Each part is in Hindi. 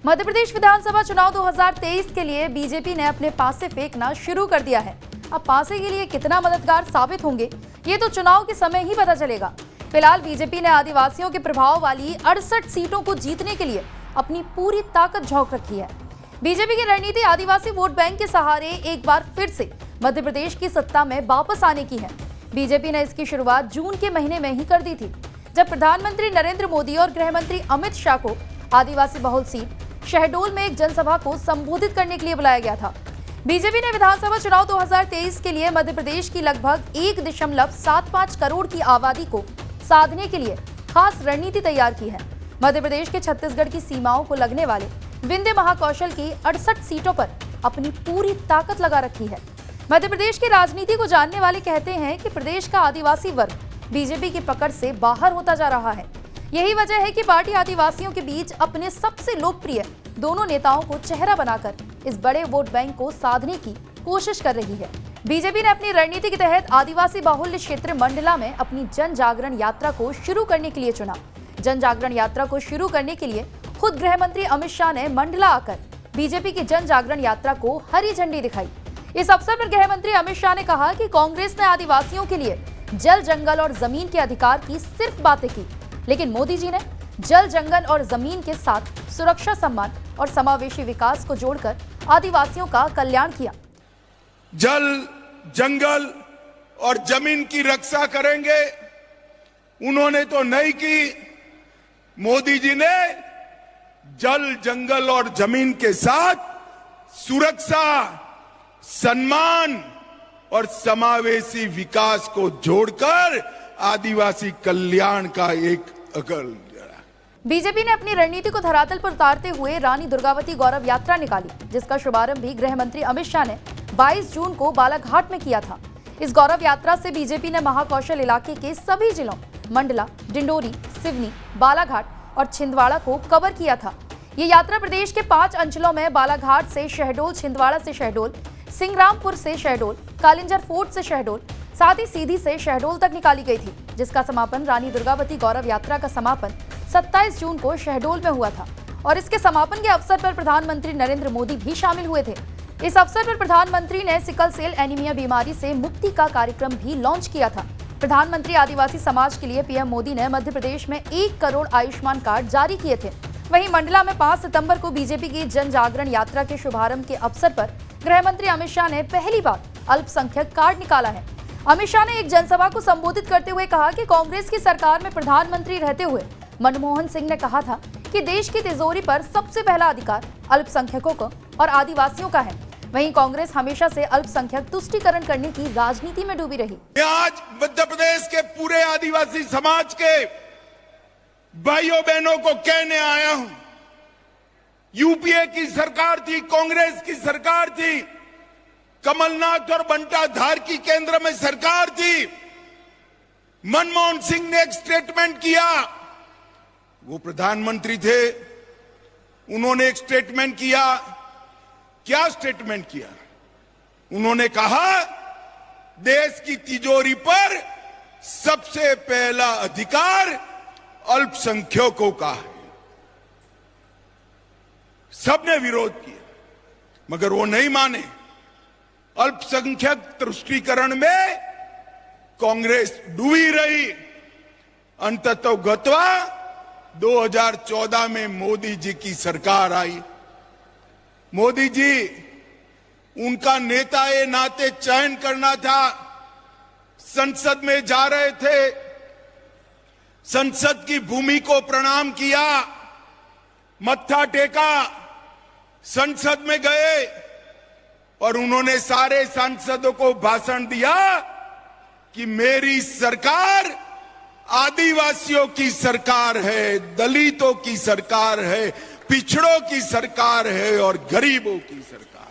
मध्य प्रदेश विधानसभा चुनाव 2023 के लिए बीजेपी ने अपने पासे फेंकना शुरू कर दिया है। अब पासे के लिए कितना मददगार साबित होंगे, ये तो चुनाव के समय ही पता चलेगा। फिलहाल बीजेपी ने आदिवासियों के प्रभाव वाली 68 सीटों को जीतने के लिए अपनी पूरी ताकत झोंक रखी है। बीजेपी की रणनीति आदिवासी वोट बैंक के सहारे एक बार फिर से मध्य प्रदेश की सत्ता में वापस आने की है। बीजेपी ने इसकी शुरुआत जून के महीने में ही कर दी थी, जब प्रधानमंत्री नरेंद्र मोदी और गृह मंत्री अमित शाह को आदिवासी बहुल सीट शहडोल में एक जनसभा को संबोधित करने के लिए बुलाया गया था। बीजेपी ने विधानसभा चुनाव 2023 के लिए मध्य प्रदेश की लगभग 1.75 करोड़ की आबादी को साधने के लिए खास रणनीति तैयार की है। मध्य प्रदेश के छत्तीसगढ़ की सीमाओं को लगने वाले विंध्य महाकौशल की 68 सीटों पर अपनी पूरी ताकत लगा रखी है। मध्य प्रदेश की राजनीति को जानने वाले कहते हैं कि प्रदेश का आदिवासी वर्ग बीजेपी की पकड़ से बाहर होता जा रहा है। यही वजह है कि पार्टी आदिवासियों के बीच अपने सबसे लोकप्रिय दोनों नेताओं को चेहरा बनाकर इस बड़े वोट बैंक को साधने की कोशिश कर रही है। बीजेपी ने अपनी रणनीति के तहत आदिवासी बाहुल्य क्षेत्र मंडला में अपनी जन जागरण यात्रा को शुरू करने के लिए चुना। जन जागरण यात्रा को शुरू करने के लिए खुद गृह मंत्री अमित शाह ने मंडला आकर बीजेपी की जन जागरण यात्रा को हरी झंडी दिखाई। इस अवसर पर गृह मंत्री अमित शाह ने कहा कि कांग्रेस ने आदिवासियों के लिए जल, जंगल और जमीन के अधिकार की सिर्फ बातें की, लेकिन मोदी जी ने जल, जंगल और जमीन के साथ सुरक्षा, सम्मान और समावेशी विकास को जोड़कर आदिवासियों का कल्याण किया। जल, जंगल और जमीन की रक्षा करेंगे, उन्होंने तो नहीं की। मोदी जी ने जल, जंगल और जमीन के साथ सुरक्षा, सम्मान और समावेशी विकास को जोड़कर आदिवासी कल्याण का एक अकल। बीजेपी ने अपनी रणनीति को धरातल पर उतारते हुए रानी दुर्गावती गौरव यात्रा निकाली, जिसका शुभारंभ भी गृह मंत्री अमित शाह ने 22 जून को बालाघाट में किया था। इस गौरव यात्रा से बीजेपी ने महाकौशल इलाके के सभी जिलों मंडला, डिंडोरी, सिवनी, बालाघाट और छिंदवाड़ा को कवर किया था। ये यात्रा प्रदेश के 5 अंचलों में बालाघाट से शहडोल, छिंदवाड़ा से शहडोल, सिंग्रामपुर से शहडोल, कालिंजर फोर्ट से शहडोल, साथ ही सीधी से शहडोल तक निकाली गई थी, जिसका समापन रानी दुर्गावती गौरव यात्रा का समापन 27 जून को शहडोल में हुआ था। और इसके समापन के अवसर पर प्रधानमंत्री नरेंद्र मोदी भी शामिल हुए थे। इस अवसर पर प्रधानमंत्री ने सिकल सेल एनीमिया बीमारी से मुक्ति का कार्यक्रम भी लॉन्च किया था। प्रधानमंत्री आदिवासी समाज के लिए पीएम मोदी ने मध्य प्रदेश में 1 करोड़ आयुष्मान कार्ड जारी किए थे। वहीं मंडला में 5 सितंबर को बीजेपी की जन जागरण यात्रा के शुभारंभ के अवसर पर गृह मंत्री अमित शाह ने पहली बार अल्पसंख्यक कार्ड निकाला है। अमित शाह ने एक जनसभा को संबोधित करते हुए कहा कि कांग्रेस की सरकार में प्रधानमंत्री रहते हुए मनमोहन सिंह ने कहा था कि देश की तिजोरी पर सबसे पहला अधिकार अल्पसंख्यकों को और आदिवासियों का है। वहीं कांग्रेस हमेशा से अल्पसंख्यक तुष्टीकरण करने की राजनीति में डूबी रही। आज मध्य प्रदेश के पूरे आदिवासी समाज के भाइयों बहनों को कहने आया हूं, यूपीए की सरकार थी, कांग्रेस की सरकार थी, कमलनाथ और बंटा धार की केंद्र में सरकार थी। मनमोहन सिंह ने एक स्टेटमेंट किया, वो प्रधानमंत्री थे, उन्होंने एक स्टेटमेंट किया। क्या स्टेटमेंट किया? उन्होंने कहा देश की तिजोरी पर सबसे पहला अधिकार अल्पसंख्यकों का है। सबने विरोध किया, मगर वो नहीं माने। अल्पसंख्यक तुष्टीकरण में कांग्रेस डूबी रही। अंततः गत्वा 2014 में मोदी जी की सरकार आई। मोदी जी, उनका नेता ये नाते चयन करना था। संसद में जा रहे थे, संसद की भूमि को प्रणाम किया, मत्था टेका, संसद में गए और उन्होंने सारे सांसदों को भाषण दिया कि मेरी सरकार आदिवासियों की सरकार है, दलितों की सरकार है, पिछड़ों की सरकार है और गरीबों की सरकार।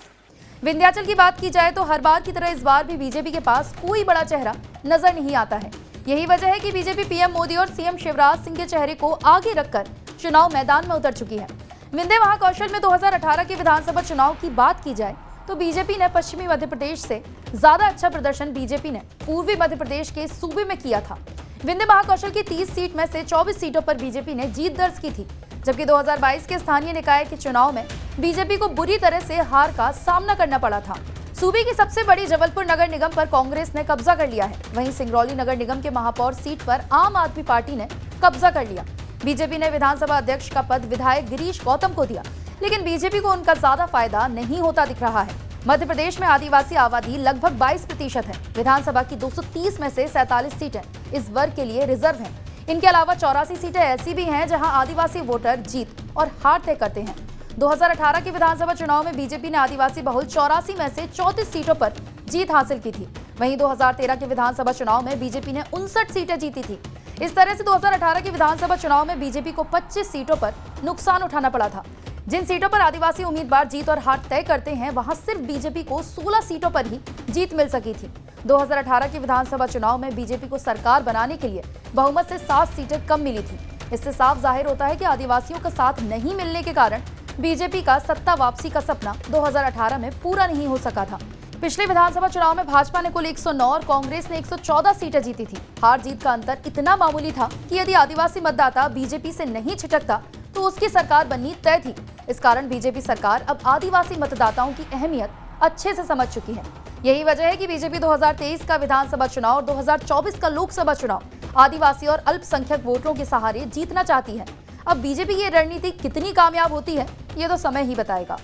विंध्याचल की बात की जाए तो हर बार की तरह इस बार भी बीजेपी के पास कोई बड़ा चेहरा नजर नहीं आता है। यही वजह है कि बीजेपी पीएम मोदी और सीएम शिवराज सिंह के चेहरे को आगे रखकर चुनाव मैदान में उतर चुकी है। विंध्य महाकौशल में 2018 के विधानसभा चुनाव की बात की जाए तो बीजेपी ने पश्चिमी मध्य प्रदेश से ज्यादा अच्छा प्रदर्शन बीजेपी ने पूर्वी मध्य प्रदेश के सूबे में किया था। विंध्य महाकौशल की 30 सीट में से 24 सीटों पर बीजेपी ने जीत दर्ज की थी। जबकि 2022 के स्थानीय निकाय के चुनाव में बीजेपी को बुरी तरह से हार का सामना करना पड़ा था। सूबे की सबसे बड़ी जबलपुर नगर निगम पर कांग्रेस ने कब्जा कर लिया है। वहीं सिंगरौली नगर निगम के महापौर सीट पर आम आदमी पार्टी ने कब्जा कर लिया। बीजेपी ने विधानसभा अध्यक्ष का पद विधायक गिरीश गौतम को दिया, लेकिन बीजेपी को उनका ज्यादा फायदा नहीं होता दिख रहा है। मध्य प्रदेश में आदिवासी आबादी लगभग 22% है। विधानसभा की 230 में से 47 सीटें इस वर्ग के लिए रिजर्व हैं। इनके अलावा 84 सीटें ऐसी भी हैं जहां आदिवासी वोटर जीत और हार तय करते हैं। 2018 के विधानसभा चुनाव में बीजेपी ने आदिवासी बहुल 84 में से 34 सीटों पर जीत हासिल की थी। वहीं 2013 के विधानसभा चुनाव में बीजेपी ने 59 सीटें जीती थी। इस तरह से 2018 के विधानसभा चुनाव में बीजेपी को 25 सीटों पर नुकसान उठाना पड़ा था। जिन सीटों पर आदिवासी उम्मीदवार जीत और हार तय करते हैं, वहां सिर्फ बीजेपी को 16 सीटों पर ही जीत मिल सकी थी। 2018 के विधानसभा चुनाव में बीजेपी को सरकार बनाने के लिए बहुमत से 7 सीटें कम मिली थी। इससे साफ जाहिर होता है कि आदिवासियों का साथ नहीं मिलने के कारण बीजेपी का सत्ता वापसी का सपना 2018 में पूरा नहीं हो सका था। पिछले विधानसभा चुनाव में भाजपा ने कुल 109 और कांग्रेस ने 114 सीटें जीती थी। हार जीत का अंतर इतना मामूली था कि यदि आदिवासी मतदाता बीजेपी से नहीं छिटकता तो उसकी सरकार बननी तय थी। इस कारण बीजेपी सरकार अब आदिवासी मतदाताओं की अहमियत अच्छे से समझ चुकी है। यही वजह है कि बीजेपी 2023 का विधानसभा चुनाव और 2024 का लोकसभा चुनाव आदिवासी और अल्पसंख्यक वोटरों के सहारे जीतना चाहती है। अब बीजेपी की ये रणनीति कितनी कामयाब होती है, ये तो समय ही बताएगा।